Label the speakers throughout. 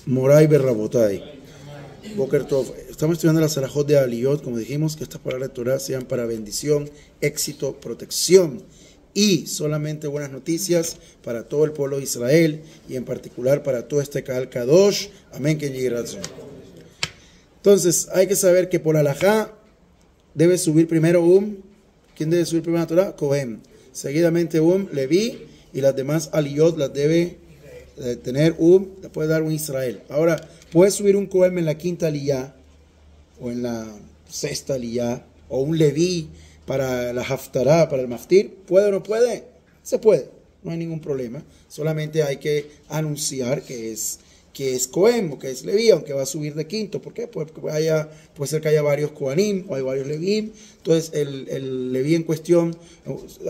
Speaker 1: Moray Berrabotay. Boker Tov. Estamos estudiando las alajot de Aliyot, como dijimos, que estas palabras de Torah sean para bendición, éxito, protección y solamente buenas noticias para todo el pueblo de Israel y en particular para todo este Kahal Kadosh. Amén, que llegue razón. Entonces, hay que saber que por alajá debe subir primero ¿quién debe subir primero a Torah? Cohen. Seguidamente Leví y las demás Aliyot las debe tener le puede dar un Israel. Ahora, puede subir un Cohen en la quinta aliyá o en la sexta aliyá o un Leví para la Haftará, para el Maftir. ¿Puede o no puede? Se puede, no hay ningún problema. Solamente hay que anunciar que es Cohen o que es Leví, aunque va a subir de quinto. ¿Por qué? Porque puede ser que haya varios Cohanim o hay varios Leví. Entonces el Leví en cuestión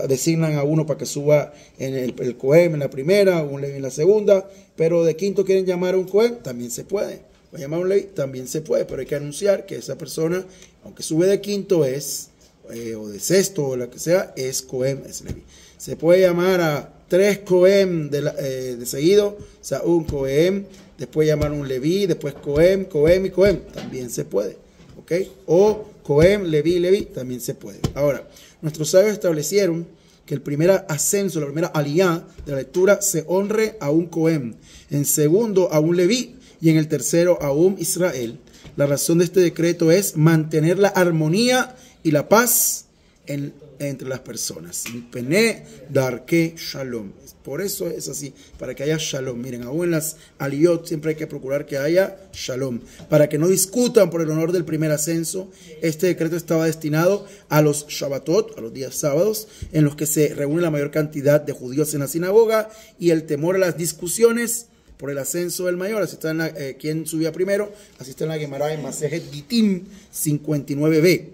Speaker 1: designan a uno para que suba en el Cohen en la primera, un Leví en la segunda, pero de quinto quieren llamar a un Cohen, también se puede. Va a llamar a un Leví, también se puede, pero hay que anunciar que esa persona, aunque sube de quinto o de sexto o la que sea, es Cohen, es Leví. Se puede llamar a 3 Cohen de seguido, o sea, un Cohen, después llamar un Leví, después Cohen y Cohen, también se puede, ¿ok? O Cohen, Leví, también se puede. Ahora, nuestros sabios establecieron que el primer ascenso, la primera aliyá de la lectura se honre a un Cohen, en segundo a un Leví y en el tercero a un Israel. La razón de este decreto es mantener la armonía y la paz entre las personas. Pene darke shalom. Por eso es así, para que haya shalom. Miren, aún en las aliyot siempre hay que procurar que haya shalom, para que no discutan por el honor del primer ascenso. Este decreto estaba destinado a los Shabbatot, a los días sábados, en los que se reúne la mayor cantidad de judíos en la sinagoga, y el temor a las discusiones por el ascenso del mayor. Así está en quién subía primero, así está en la Gemara en Masejet Gitín 59b.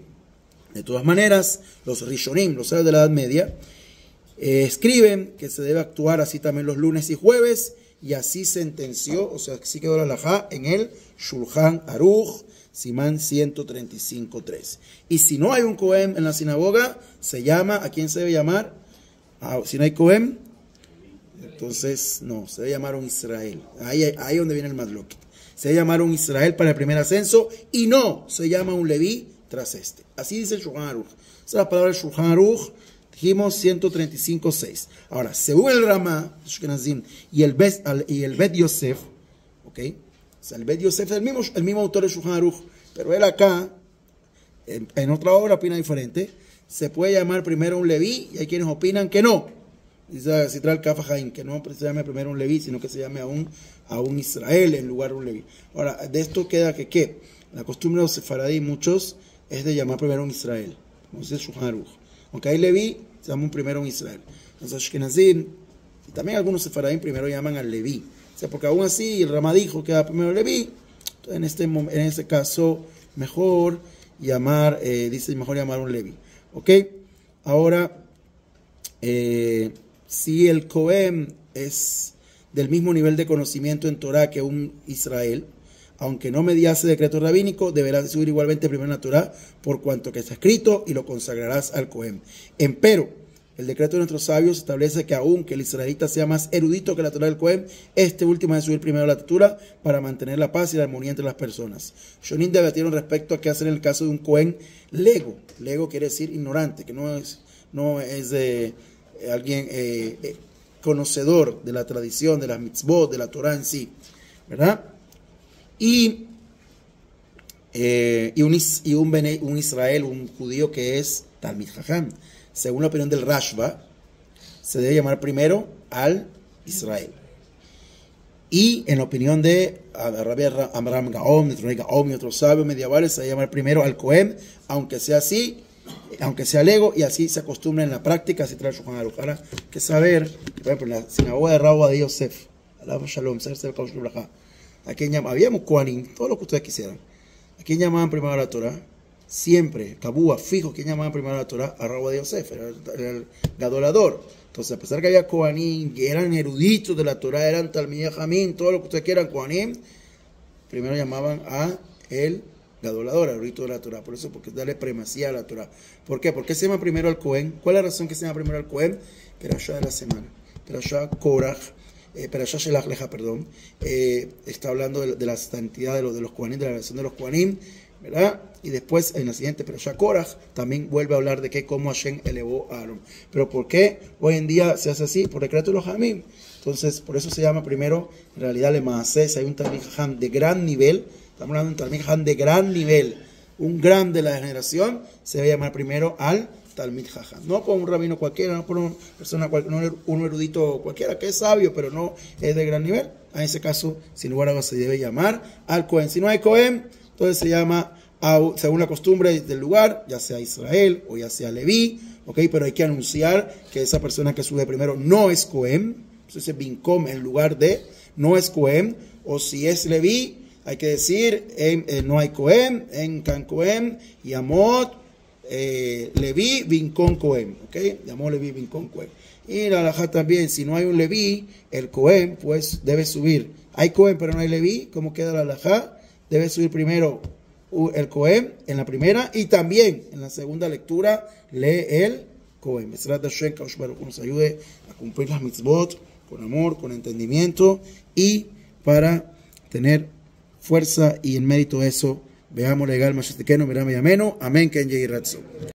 Speaker 1: De todas maneras, los Rishonim, los sabios de la Edad Media, escriben que se debe actuar así también los lunes y jueves, y así sentenció, o sea, así quedó la halajá en el Shulchan Aruch, Simán 135.3. Y si no hay un Cohen en la sinagoga, se llama, ¿a quién se debe llamar? Si no hay Cohen, entonces no, se debe llamar un Israel. Ahí es donde viene el madloque. Se debe llamar un Israel para el primer ascenso, y no se llama un Leví tras este. Así dice el Shulchan Aruch. Esa es la palabra del Shulchan Aruch, dijimos 135.6. Ahora, según el Ramá y el Bet Yosef, ¿ok? O sea, el Bet Yosef es el mismo autor del Shulchan Aruch, pero él acá, en otra obra, opina diferente. Se puede llamar primero un Leví, y hay quienes opinan que no. Dice Sitral Kaf HaChaim, que no se llame primero un Leví, sino que se llame a un Israel en lugar de un Leví. Ahora, de esto queda que ¿qué? La costumbre de los sefaradí, muchos, es de llamar primero un Israel, como dice el Shulchan Aruch. Aunque hay Leví, se llama primero un Israel. Los Ashkenazim, y también algunos sefaradín primero llaman al Leví. O sea, porque aún así el Ramá dijo que era primero Leví, entonces en este caso mejor llamar un Leví. ¿Ok? Ahora, si el Cohen es del mismo nivel de conocimiento en Torah que un Israel, aunque no mediase decreto rabínico, deberás subir igualmente primero en la Torah, por cuanto que está escrito, y lo consagrarás al Cohen. Empero, el decreto de nuestros sabios establece que aunque el israelita sea más erudito que la Torah del Cohen, este último debe subir primero la Torah para mantener la paz y la armonía entre las personas. Shonim debatieron respecto a qué hacer en el caso de un Cohen lego. Lego quiere decir ignorante, que no es de alguien conocedor de la tradición, de las mitzvot, de la Torah en sí, ¿verdad? Y un Israel, un judío que es Talmid Jajam. Según la opinión del Rashba, se debe llamar primero al Israel. Y en la opinión de Rabbi Amram Gaon, de Troy Gaon y otros sabios medievales, se debe llamar primero al Cohen, aunque sea así, aunque sea lego, y así se acostumbra en la práctica, así trae el Shulchan Aruch. Ahora, hay que saber, por ejemplo, en la sinagoga de Rabbi Adi Yosef, Alav Shalom, ¿a quién llamaban? Habíamos Kohanim, todo lo que ustedes quisieran. ¿A quién llamaban primero a la Torah? Siempre, Kabúa, fijo, ¿quién llamaban primero a la Torah? A Rabbi Yosef, era el gadolador. Entonces, a pesar que había Kohanim, que eran eruditos de la Torah, eran Talmidei Jamín, todo lo que ustedes quieran, Kohanim, primero llamaban a el gadolador, al erudito de la Torah. Por eso, porque darle primacía a la Torah. ¿Por qué? ¿Por qué se llama primero al Cohen? ¿Cuál es la razón que se llama primero al Cohen? Perashá de la semana. Perashá Korach. Perashá Shelach Leja, perdón, está hablando de la santidad de los Kohanim, de la relación de los Kohanim, ¿verdad? Y después en la siguiente Perashá Korach también vuelve a hablar de que cómo Hashem elevó a Aarón. Pero ¿por qué hoy en día se hace así? Por decreto de los Jamim. Entonces, por eso se llama primero, en realidad, le Maaseh, si hay un Talmid Jajam de gran nivel, estamos hablando de un Talmid Jajam de gran nivel, un gran de la generación, se debe llamar primero al Talmid Jajam. No por un rabino cualquiera, no por una persona cualquiera, no un erudito cualquiera que es sabio, pero no es de gran nivel. En ese caso, sin lugar a dudas, se debe llamar al Cohen. Si no hay Cohen, entonces se llama, según la costumbre del lugar, ya sea Israel o ya sea Leví, ¿okay? Pero hay que anunciar que esa persona que sube primero no es Cohen. Entonces Binkom en lugar de no es Cohen, o si es Leví, hay que decir no hay Cohen, en Can Cohen, Yamot, Leví, Binkom Cohen, ¿ok? Yamot, Leví, Binkom Cohen. Y la halajá también, si no hay un Leví, el Cohen pues debe subir. Hay Cohen pero no hay Leví, ¿cómo queda la halajá? Debe subir primero el Cohen en la primera y también en la segunda lectura lee el Cohen. Besrat Hashem, que nos ayude a cumplir las mitzvot con amor, con entendimiento y para tener fuerza y en mérito de eso, veamos legal, Mashiach Tikenu, Miram y Ameno, Amén, Ken Yehi Ratzo.